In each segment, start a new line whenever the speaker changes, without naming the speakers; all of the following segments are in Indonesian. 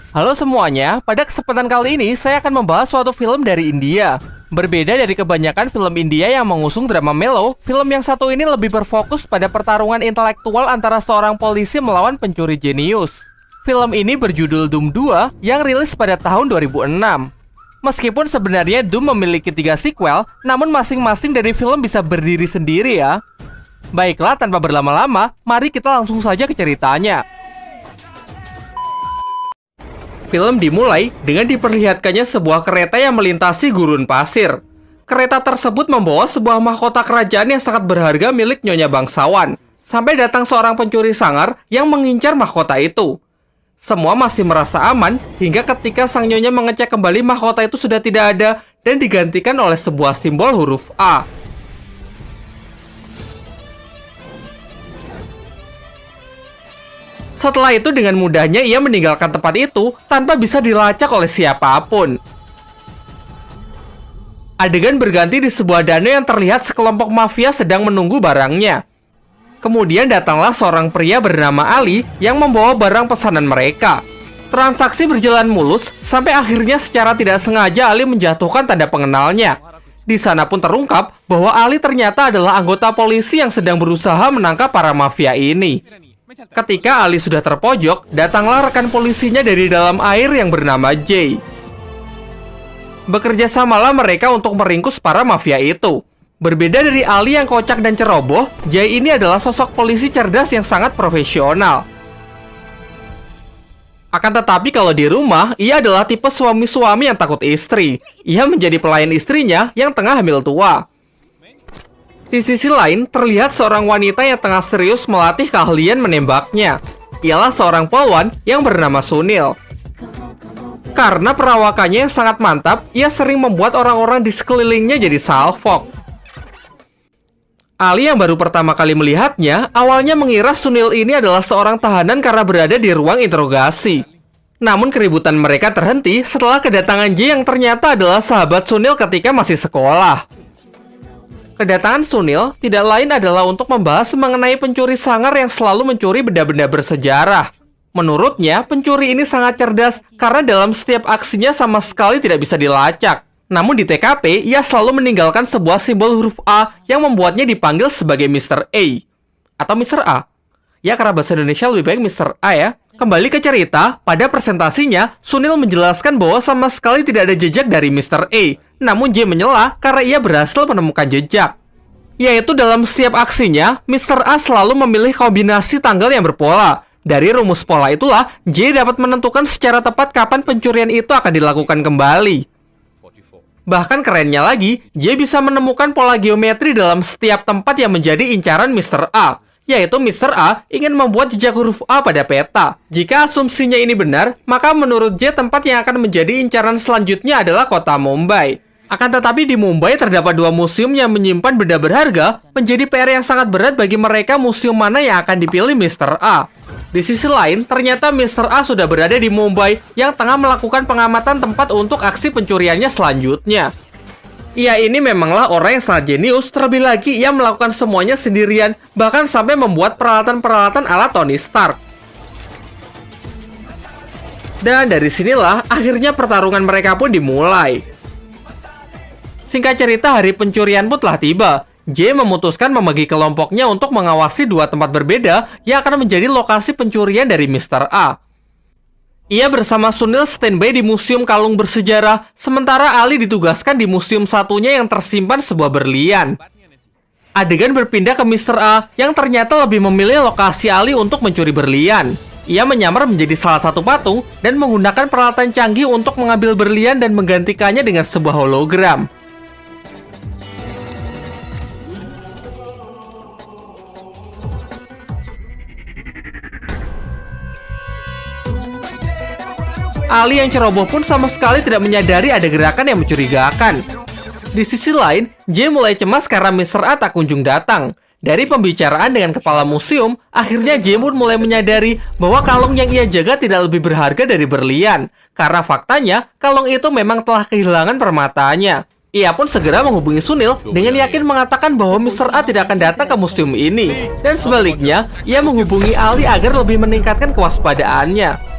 Halo semuanya, pada kesempatan kali ini saya akan membahas suatu film dari India. Berbeda dari kebanyakan film India yang mengusung drama mellow, film yang satu ini lebih berfokus pada pertarungan intelektual antara seorang polisi melawan pencuri jenius. Film ini berjudul Doom 2 yang rilis pada tahun 2006. Meskipun sebenarnya Doom memiliki 3 sequel, namun masing-masing dari film bisa berdiri sendiri ya. Baiklah, tanpa berlama-lama, mari kita langsung saja ke ceritanya. Film dimulai dengan diperlihatkannya sebuah kereta yang melintasi gurun pasir. Kereta tersebut membawa sebuah mahkota kerajaan yang sangat berharga milik nyonya bangsawan. Sampai datang seorang pencuri sangar yang mengincar mahkota itu. Semua masih merasa aman hingga ketika sang nyonya mengecek kembali mahkota itu sudah tidak ada dan digantikan oleh sebuah simbol huruf A. Setelah itu dengan mudahnya ia meninggalkan tempat itu tanpa bisa dilacak oleh siapapun. Adegan berganti di sebuah danau yang terlihat sekelompok mafia sedang menunggu barangnya. Kemudian datanglah seorang pria bernama Ali yang membawa barang pesanan mereka. Transaksi berjalan mulus sampai akhirnya secara tidak sengaja Ali menjatuhkan tanda pengenalnya. Di sana pun terungkap bahwa Ali ternyata adalah anggota polisi yang sedang berusaha menangkap para mafia ini. Ketika Ali sudah terpojok, datanglah rekan polisinya dari dalam air yang bernama Jay. Bekerja samalah mereka untuk meringkus para mafia itu. Berbeda dari Ali yang kocak dan ceroboh, Jay ini adalah sosok polisi cerdas yang sangat profesional. Akan tetapi kalau di rumah, ia adalah tipe suami-suami yang takut istri. Ia menjadi pelayan istrinya yang tengah hamil tua. Di sisi lain, terlihat seorang wanita yang tengah serius melatih keahlian menembaknya. Ialah seorang polwan yang bernama Sunil. Karena perawakannya yang sangat mantap, ia sering membuat orang-orang di sekelilingnya jadi salfok. Ali yang baru pertama kali melihatnya, awalnya mengira Sunil ini adalah seorang tahanan karena berada di ruang interogasi. Namun keributan mereka terhenti setelah kedatangan Jay yang ternyata adalah sahabat Sunil ketika masih sekolah. Kedatangan Sunil tidak lain adalah untuk membahas mengenai pencuri sangar yang selalu mencuri benda-benda bersejarah. Menurutnya, pencuri ini sangat cerdas karena dalam setiap aksinya sama sekali tidak bisa dilacak. Namun di TKP, ia selalu meninggalkan sebuah simbol huruf A yang membuatnya dipanggil sebagai Mr. A atau Mr. A. Ya, karena bahasa Indonesia lebih baik Mr. A ya. Kembali ke cerita, pada presentasinya, Sunil menjelaskan bahwa sama sekali tidak ada jejak dari Mr. A. Namun Jay menyela karena ia berhasil menemukan jejak. Yaitu dalam setiap aksinya, Mr. A selalu memilih kombinasi tanggal yang berpola. Dari rumus pola itulah, Jay dapat menentukan secara tepat kapan pencurian itu akan dilakukan kembali. Bahkan kerennya lagi, Jay bisa menemukan pola geometri dalam setiap tempat yang menjadi incaran Mr. A. Yaitu Mr. A ingin membuat jejak huruf A pada peta. Jika asumsinya ini benar, maka menurut Jay tempat yang akan menjadi incaran selanjutnya adalah kota Mumbai. Akan tetapi di Mumbai terdapat 2 museum yang menyimpan benda berharga, menjadi PR yang sangat berat bagi mereka museum mana yang akan dipilih Mr. A. Di sisi lain, ternyata Mr. A sudah berada di Mumbai yang tengah melakukan pengamatan tempat untuk aksi pencuriannya selanjutnya. Ia ini memanglah orang yang sangat jenius, terlebih lagi ia melakukan semuanya sendirian, bahkan sampai membuat peralatan-peralatan ala Tony Stark. Dan dari sinilah akhirnya pertarungan mereka pun dimulai. Singkat cerita, hari pencurian pun telah tiba. Jay memutuskan membagi kelompoknya untuk mengawasi 2 tempat berbeda yang akan menjadi lokasi pencurian dari Mr. A. Ia bersama Sunil standby di Museum Kalung Bersejarah, sementara Ali ditugaskan di museum satunya yang tersimpan sebuah berlian. Adegan berpindah ke Mr. A yang ternyata lebih memilih lokasi Ali untuk mencuri berlian. Ia menyamar menjadi salah satu patung dan menggunakan peralatan canggih untuk mengambil berlian dan menggantikannya dengan sebuah hologram. Ali yang ceroboh pun sama sekali tidak menyadari ada gerakan yang mencurigakan. Di sisi lain, Jay mulai cemas karena Mr. A tak kunjung datang. Dari pembicaraan dengan kepala museum, akhirnya Jay pun mulai menyadari bahwa kalung yang ia jaga tidak lebih berharga dari berlian. Karena faktanya, kalung itu memang telah kehilangan permatanya. Ia pun segera menghubungi Sunil dengan yakin mengatakan bahwa Mr. A tidak akan datang ke museum ini. Dan sebaliknya, ia menghubungi Ali agar lebih meningkatkan kewaspadaannya.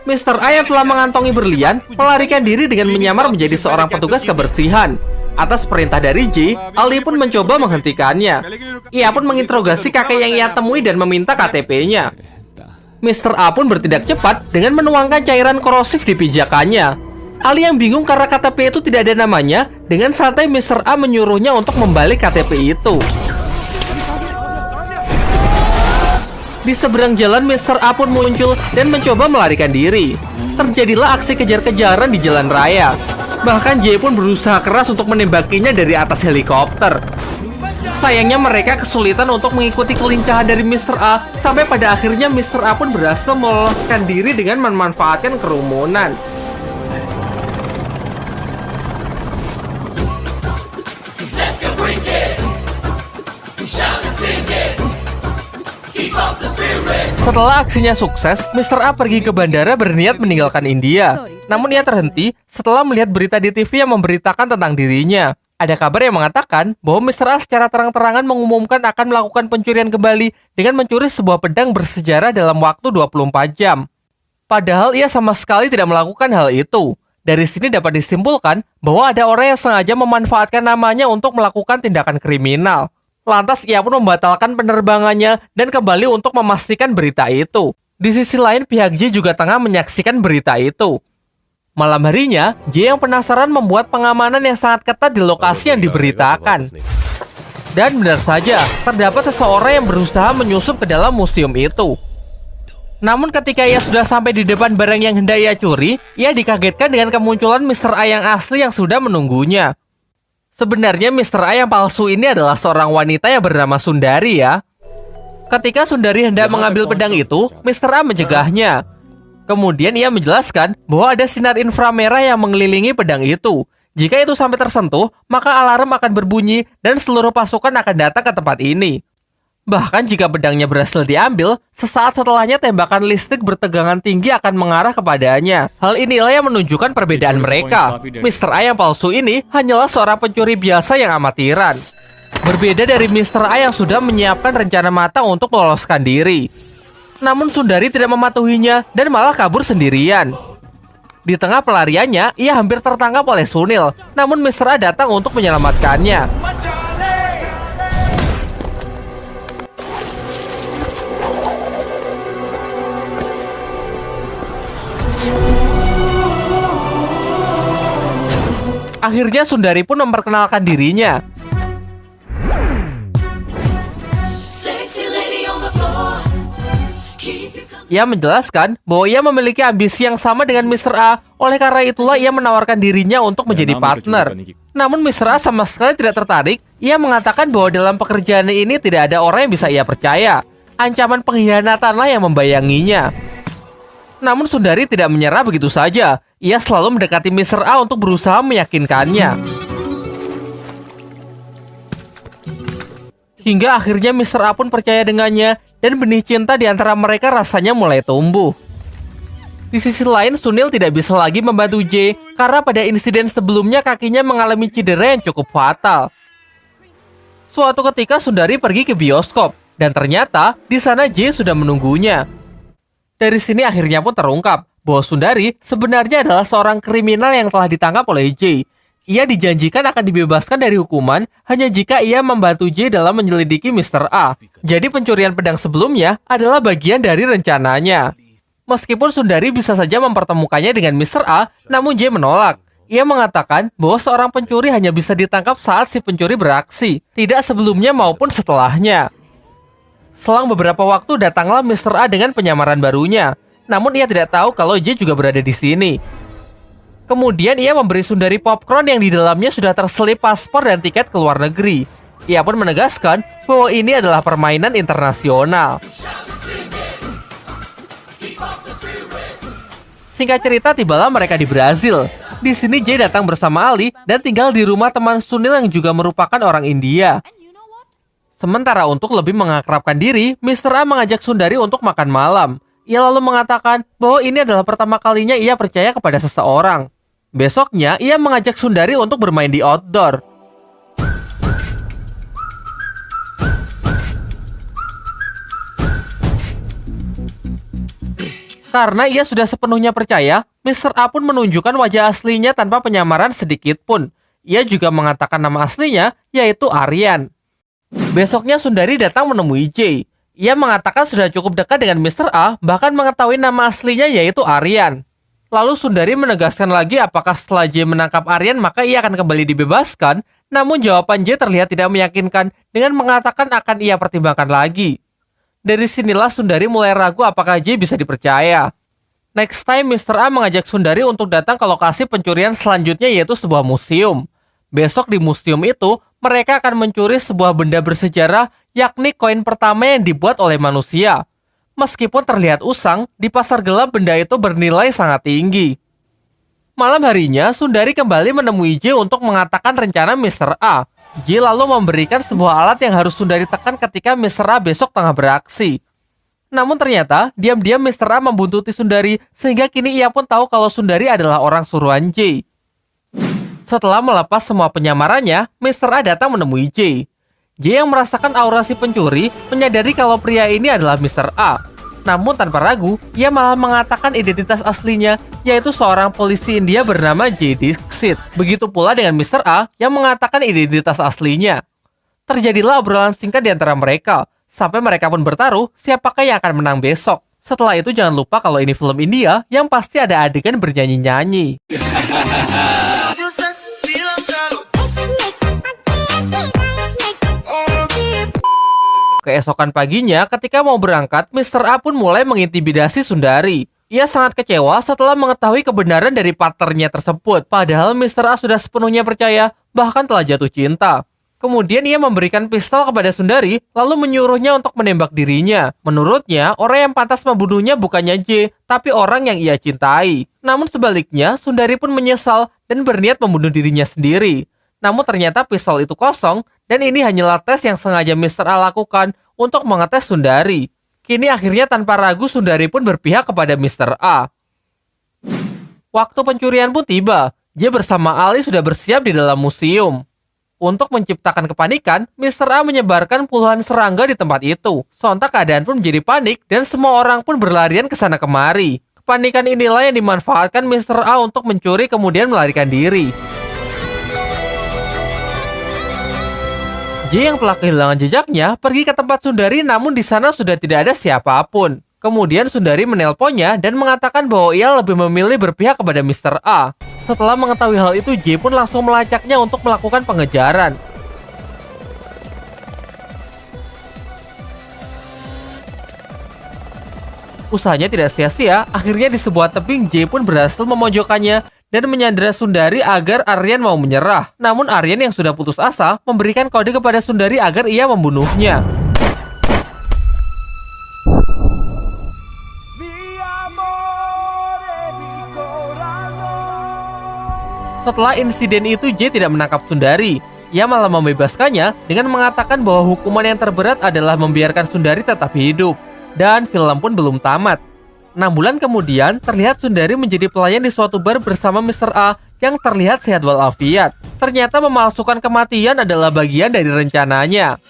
Mr. A yang telah mengantongi berlian melarikan diri dengan menyamar menjadi seorang petugas kebersihan. Atas perintah dari J, Ali pun mencoba menghentikannya. Ia pun menginterogasi kakek yang ia temui dan meminta KTP-nya. Mr. A pun bertindak cepat dengan menuangkan cairan korosif di pijakannya. Ali yang bingung karena KTP itu tidak ada namanya, dengan santai Mr. A menyuruhnya untuk membalik KTP itu. Di seberang jalan, Mr. A pun muncul dan mencoba melarikan diri. Terjadilah aksi kejar-kejaran di jalan raya. Bahkan J pun berusaha keras untuk menembakinya dari atas helikopter. Sayangnya mereka kesulitan untuk mengikuti kelincahan dari Mr. A, sampai pada akhirnya Mr. A pun berhasil meloloskan diri dengan memanfaatkan kerumunan. Setelah aksinya sukses, Mr. A pergi ke bandara berniat meninggalkan India. Namun ia terhenti setelah melihat berita di TV yang memberitakan tentang dirinya. Ada kabar yang mengatakan bahwa Mr. A secara terang-terangan mengumumkan akan melakukan pencurian kembali dengan mencuri sebuah pedang bersejarah dalam waktu 24 jam. Padahal ia sama sekali tidak melakukan hal itu. Dari sini dapat disimpulkan bahwa ada orang yang sengaja memanfaatkan namanya untuk melakukan tindakan kriminal. Lantas ia pun membatalkan penerbangannya dan kembali untuk memastikan berita itu. Di sisi lain, pihak J juga tengah menyaksikan berita itu. Malam harinya, J yang penasaran membuat pengamanan yang sangat ketat di lokasi yang diberitakan. Dan benar saja, terdapat seseorang yang berusaha menyusup ke dalam museum itu. Namun ketika ia sudah sampai di depan barang yang hendak ia curi, ia dikagetkan dengan kemunculan Mr. A yang asli yang sudah menunggunya. Sebenarnya Mr. A yang palsu ini adalah seorang wanita yang bernama Sundari ya. Ketika Sundari hendak mengambil pedang itu, Mr. A mencegahnya. Kemudian ia menjelaskan bahwa ada sinar inframerah yang mengelilingi pedang itu. Jika itu sampai tersentuh, maka alarm akan berbunyi dan seluruh pasukan akan datang ke tempat ini. Bahkan jika pedangnya berhasil diambil, sesaat setelahnya tembakan listrik bertegangan tinggi akan mengarah kepadanya. Hal inilah yang menunjukkan perbedaan mereka. Mr. A yang palsu ini hanyalah seorang pencuri biasa yang amatiran. Berbeda dari Mr. A yang sudah menyiapkan rencana matang untuk meloloskan diri. Namun Sundari tidak mematuhinya dan malah kabur sendirian. Di tengah pelariannya, ia hampir tertangkap oleh Sunil. Namun Mr. A datang untuk menyelamatkannya. Akhirnya Sundari pun memperkenalkan dirinya. Ia menjelaskan bahwa ia memiliki ambisi yang sama dengan Mr. A, oleh karena itulah ia menawarkan dirinya untuk menjadi partner. Namun Mr. A sama sekali tidak tertarik. Ia mengatakan bahwa dalam pekerjaan ini tidak ada orang yang bisa ia percaya. Ancaman pengkhianatanlah yang membayanginya. Namun Sundari tidak menyerah begitu saja. Ia selalu mendekati Mr. A untuk berusaha meyakinkannya. Hingga akhirnya Mr. A pun percaya dengannya dan benih cinta di antara mereka rasanya mulai tumbuh. Di sisi lain, Sunil tidak bisa lagi membantu J karena pada insiden sebelumnya kakinya mengalami cedera yang cukup fatal. Suatu ketika Sundari pergi ke bioskop dan ternyata di sana J sudah menunggunya. Dari sini akhirnya pun terungkap bahwa Sundari sebenarnya adalah seorang kriminal yang telah ditangkap oleh J. Ia dijanjikan akan dibebaskan dari hukuman hanya jika ia membantu J dalam menyelidiki Mr. A. Jadi pencurian pedang sebelumnya adalah bagian dari rencananya. Meskipun Sundari bisa saja mempertemukannya dengan Mr. A, namun J menolak. Ia mengatakan bahwa seorang pencuri hanya bisa ditangkap saat si pencuri beraksi, tidak sebelumnya maupun setelahnya. Selang beberapa waktu datanglah Mr. A dengan penyamaran barunya. Namun ia tidak tahu kalau J juga berada di sini. Kemudian ia memberi Sundari popcorn yang di dalamnya sudah terselip paspor dan tiket ke luar negeri. Ia pun menegaskan bahwa ini adalah permainan internasional. Singkat cerita, tibalah mereka di Brazil. Di sini J datang bersama Ali dan tinggal di rumah teman Sunil yang juga merupakan orang India. Sementara untuk lebih mengakrabkan diri, Mr. A mengajak Sundari untuk makan malam. Ia lalu mengatakan bahwa ini adalah pertama kalinya ia percaya kepada seseorang. Besoknya, ia mengajak Sundari untuk bermain di outdoor. Karena ia sudah sepenuhnya percaya, Mr. A pun menunjukkan wajah aslinya tanpa penyamaran sedikit pun. Ia juga mengatakan nama aslinya, yaitu Aryan. Besoknya Sundari datang menemui J. Ia mengatakan sudah cukup dekat dengan Mr. A, bahkan mengetahui nama aslinya yaitu Aryan. Lalu Sundari menegaskan lagi apakah setelah J menangkap Aryan maka ia akan kembali dibebaskan, namun jawaban J terlihat tidak meyakinkan dengan mengatakan akan ia pertimbangkan lagi. Dari sinilah Sundari mulai ragu apakah J bisa dipercaya. Next time Mr. A mengajak Sundari untuk datang ke lokasi pencurian selanjutnya yaitu sebuah museum. Besok di museum itu, mereka akan mencuri sebuah benda bersejarah, yakni koin pertama yang dibuat oleh manusia. Meskipun terlihat usang, di pasar gelap benda itu bernilai sangat tinggi. Malam harinya, Sundari kembali menemui J untuk mengatakan rencana Mr. A. J lalu memberikan sebuah alat yang harus Sundari tekan ketika Mr. A besok tengah beraksi. Namun ternyata, diam-diam Mr. A membuntuti Sundari, sehingga kini ia pun tahu kalau Sundari adalah orang suruhan J. Setelah melepas semua penyamarannya, Mr. A datang menemui J. J yang merasakan aura si pencuri menyadari kalau pria ini adalah Mr. A. Namun tanpa ragu, ia malah mengatakan identitas aslinya, yaitu seorang polisi India bernama J. Dixit. Begitu pula dengan Mr. A yang mengatakan identitas aslinya. Terjadilah obrolan singkat di antara mereka, sampai mereka pun bertaruh siapakah yang akan menang besok. Setelah itu jangan lupa kalau ini film India, yang pasti ada adegan bernyanyi-nyanyi. Keesokan paginya, ketika mau berangkat, Mr. A pun mulai mengintimidasi Sundari. Ia sangat kecewa setelah mengetahui kebenaran dari partnernya tersebut. Padahal Mr. A sudah sepenuhnya percaya, bahkan telah jatuh cinta. Kemudian ia memberikan pistol kepada Sundari, lalu menyuruhnya untuk menembak dirinya. Menurutnya, orang yang pantas membunuhnya bukannya J, tapi orang yang ia cintai. Namun sebaliknya, Sundari pun menyesal dan berniat membunuh dirinya sendiri. Namun ternyata pistol itu kosong, dan ini hanyalah tes yang sengaja Mr. A lakukan untuk mengetes Sundari. Kini akhirnya tanpa ragu Sundari pun berpihak kepada Mr. A. Waktu pencurian pun tiba. J bersama Ali sudah bersiap di dalam museum. Untuk menciptakan kepanikan, Mr. A menyebarkan puluhan serangga di tempat itu. Sontak keadaan pun menjadi panik dan semua orang pun berlarian ke sana kemari. Kepanikan inilah yang dimanfaatkan Mr. A untuk mencuri kemudian melarikan diri. J yang telah kehilangan jejaknya pergi ke tempat Sundari, namun di sana sudah tidak ada siapapun. Kemudian Sundari menelponnya dan mengatakan bahwa ia lebih memilih berpihak kepada Mr. A. Setelah mengetahui hal itu, J pun langsung melacaknya untuk melakukan pengejaran. Usahanya tidak sia-sia, akhirnya di sebuah tebing J pun berhasil memojokkannya dan menyandera Sundari agar Aryan mau menyerah. Namun Aryan yang sudah putus asa memberikan kode kepada Sundari agar ia membunuhnya. Setelah insiden itu, J tidak menangkap Sundari. Ia malah membebaskannya dengan mengatakan bahwa hukuman yang terberat adalah membiarkan Sundari tetap hidup. Dan film pun belum tamat. 6 bulan kemudian, terlihat Sundari menjadi pelayan di suatu bar bersama Mr. A yang terlihat sehat walafiat. Ternyata memalsukan kematian adalah bagian dari rencananya.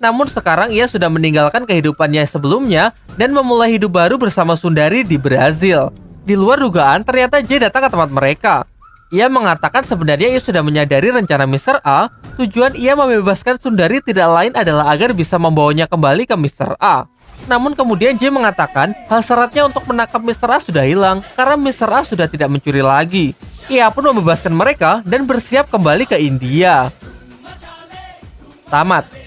Namun sekarang ia sudah meninggalkan kehidupannya sebelumnya dan memulai hidup baru bersama Sundari di Brazil. Di luar dugaan, ternyata J datang ke tempat mereka. Ia mengatakan sebenarnya ia sudah menyadari rencana Mr. A. Tujuan ia membebaskan Sundari tidak lain adalah agar bisa membawanya kembali ke Mr. A. Namun kemudian J mengatakan hasratnya untuk menangkap Mr. A sudah hilang karena Mr. A sudah tidak mencuri lagi. Ia pun membebaskan mereka dan bersiap kembali ke India. Tamat.